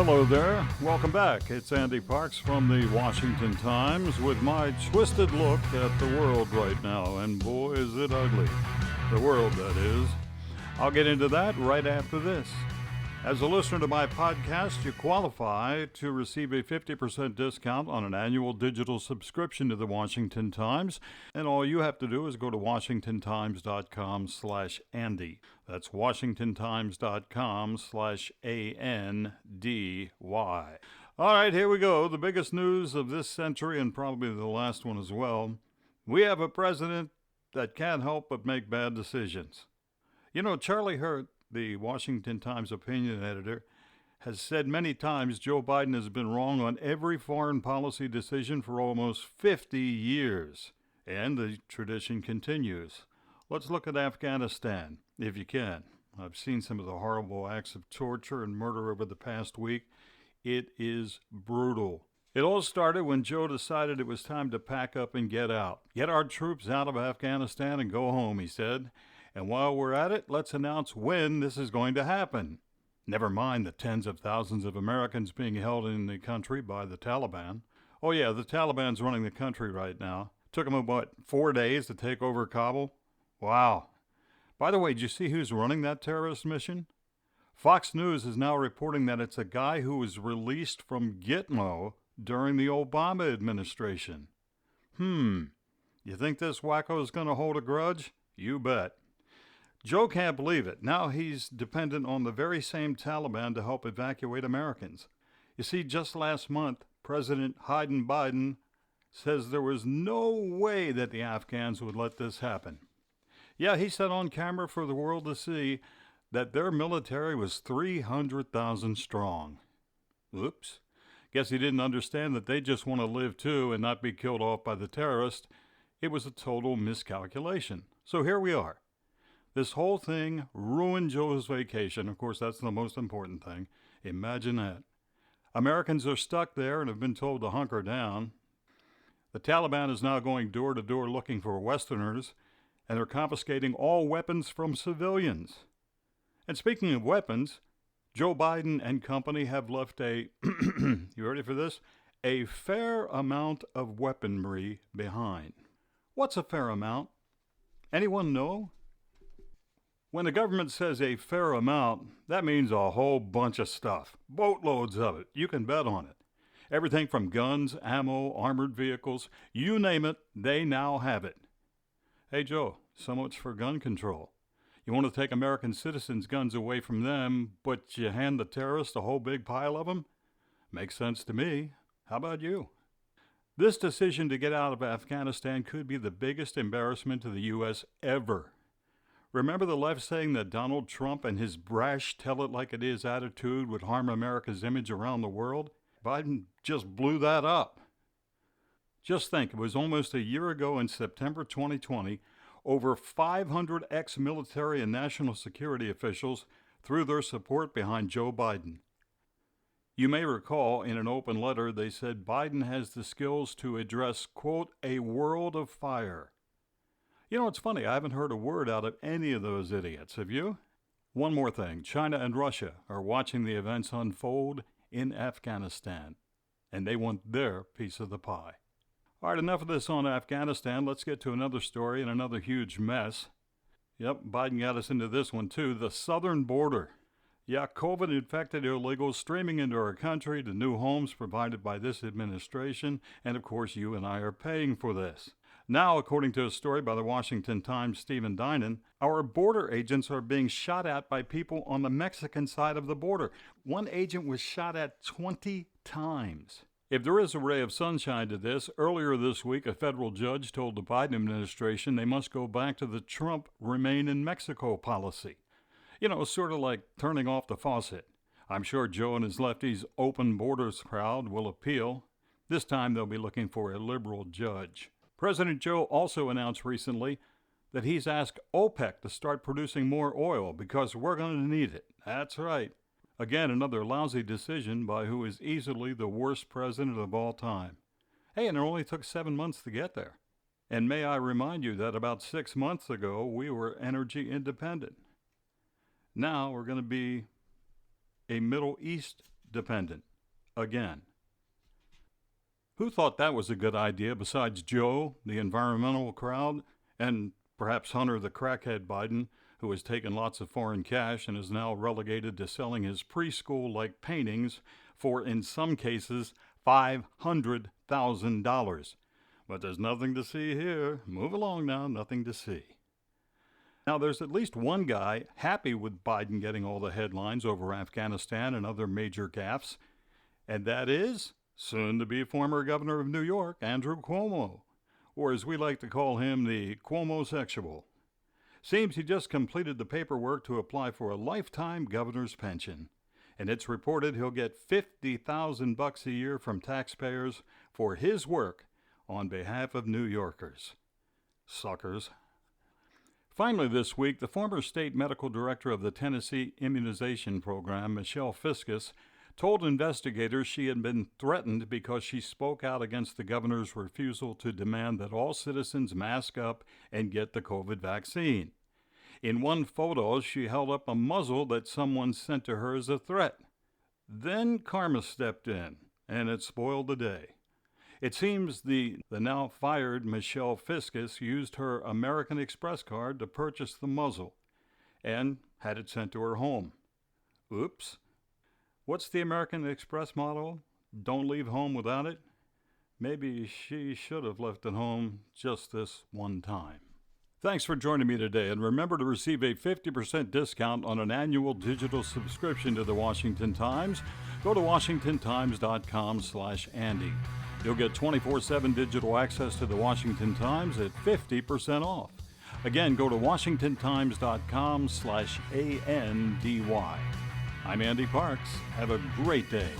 hello there. Welcome back. It's Andy Parks from the Washington Times with my twisted look at the world right now. And boy, is it ugly. The world, that is. I'll get into that right after this. As a listener to my podcast, you qualify to receive a 50% discount on an annual digital subscription to the Washington Times. And all you have to do is go to washingtontimes.com/Andy. That's washingtontimes.com/ANDY. All right, here we go. The biggest news of this century and probably the last one as well. We have a president that can't help but make bad decisions. You know, Charlie Hurt, the Washington Times opinion editor, has said many times Joe Biden has been wrong on every foreign policy decision for almost 50 years. And the tradition continues. Let's look at Afghanistan, if you can. I've seen some of the horrible acts of torture and murder over the past week. It is brutal. It all started when Joe decided it was time to pack up and get out. Get our troops out of Afghanistan and go home, he said. And while we're at it, let's announce when this is going to happen. Never mind the tens of thousands of Americans being held in the country by the Taliban. Oh yeah, the Taliban's running the country right now. Took them, 4 days to take over Kabul? Wow. By the way, did you see who's running that terrorist mission? Fox News is now reporting that it's a guy who was released from Gitmo during the Obama administration. You think this wacko is going to hold a grudge? You bet. Joe can't believe it. Now he's dependent on the very same Taliban to help evacuate Americans. You see, just last month, President Biden says there was no way that the Afghans would let this happen. Yeah, he said on camera for the world to see that their military was 300,000 strong. Oops. Guess he didn't understand that they just want to live too and not be killed off by the terrorists. It was a total miscalculation. So here we are. This whole thing ruined Joe's vacation. Of course, that's the most important thing. Imagine that. Americans are stuck there and have been told to hunker down. The Taliban is now going door to door looking for Westerners, and they're confiscating all weapons from civilians. And speaking of weapons, Joe Biden and company have left you ready for this? A fair amount of weaponry behind. What's a fair amount? Anyone know? When the government says a fair amount, that means a whole bunch of stuff. Boatloads of it. You can bet on it. Everything from guns, ammo, armored vehicles, you name it, they now have it. Hey, Joe, so much for gun control. You want to take American citizens' guns away from them, but you hand the terrorists a whole big pile of them? Makes sense to me. How about you? This decision to get out of Afghanistan could be the biggest embarrassment to the U.S. ever. Remember the left saying that Donald Trump and his brash tell-it-like-it-is attitude would harm America's image around the world? Biden just blew that up. Just think, it was almost a year ago in September 2020, over 500 ex-military and national security officials threw their support behind Joe Biden. You may recall in an open letter they said Biden has the skills to address, quote, a world of fire. You know, it's funny, I haven't heard a word out of any of those idiots, have you? One more thing, China and Russia are watching the events unfold in Afghanistan, and they want their piece of the pie. All right, enough of this on Afghanistan. Let's get to another story and another huge mess. Yep, Biden got us into this one too, the southern border. Yeah, COVID-infected illegals streaming into our country to new homes provided by this administration, and of course you and I are paying for this. Now, according to a story by the Washington Times' Stephen Dinan, our border agents are being shot at by people on the Mexican side of the border. One agent was shot at 20 times. If there is a ray of sunshine to this, earlier this week a federal judge told the Biden administration they must go back to the Trump Remain in Mexico policy. You know, sort of like turning off the faucet. I'm sure Joe and his lefties' open borders crowd will appeal. This time they'll be looking for a liberal judge. President Joe also announced recently that he's asked OPEC to start producing more oil because we're going to need it. That's right. Again, another lousy decision by who is easily the worst president of all time. Hey, and it only took 7 months to get there. And may I remind you that about 6 months ago, we were energy independent. Now we're going to be a Middle East dependent. Again. Who thought that was a good idea besides Joe, the environmental crowd, and perhaps Hunter the crackhead Biden, who has taken lots of foreign cash and is now relegated to selling his preschool-like paintings for, in some cases, $500,000. But there's nothing to see here. Move along now, nothing to see. Now, there's at least one guy happy with Biden getting all the headlines over Afghanistan and other major gaffes, and that is soon-to-be former governor of New York, Andrew Cuomo, or as we like to call him, the Cuomo-sexual. Seems he just completed the paperwork to apply for a lifetime governor's pension, and it's reported he'll get $50,000 a year from taxpayers for his work on behalf of New Yorkers. Suckers. Finally this week, the former state medical director of the Tennessee Immunization Program, Michelle Fiskus, told investigators she had been threatened because she spoke out against the governor's refusal to demand that all citizens mask up and get the COVID vaccine. In one photo, she held up a muzzle that someone sent to her as a threat. Then karma stepped in, and it spoiled the day. It seems the now fired Michelle Fiskus used her American Express card to purchase the muzzle and had it sent to her home. Oops. What's the American Express motto? Don't leave home without it? Maybe she should have left it home just this one time. Thanks for joining me today, and remember to receive a 50% discount on an annual digital subscription to the Washington Times. Go to washingtontimes.com/Andy. You'll get 24/7 digital access to the Washington Times at 50% off. Again, go to washingtontimes.com/ANDY. I'm Andy Parks. Have a great day.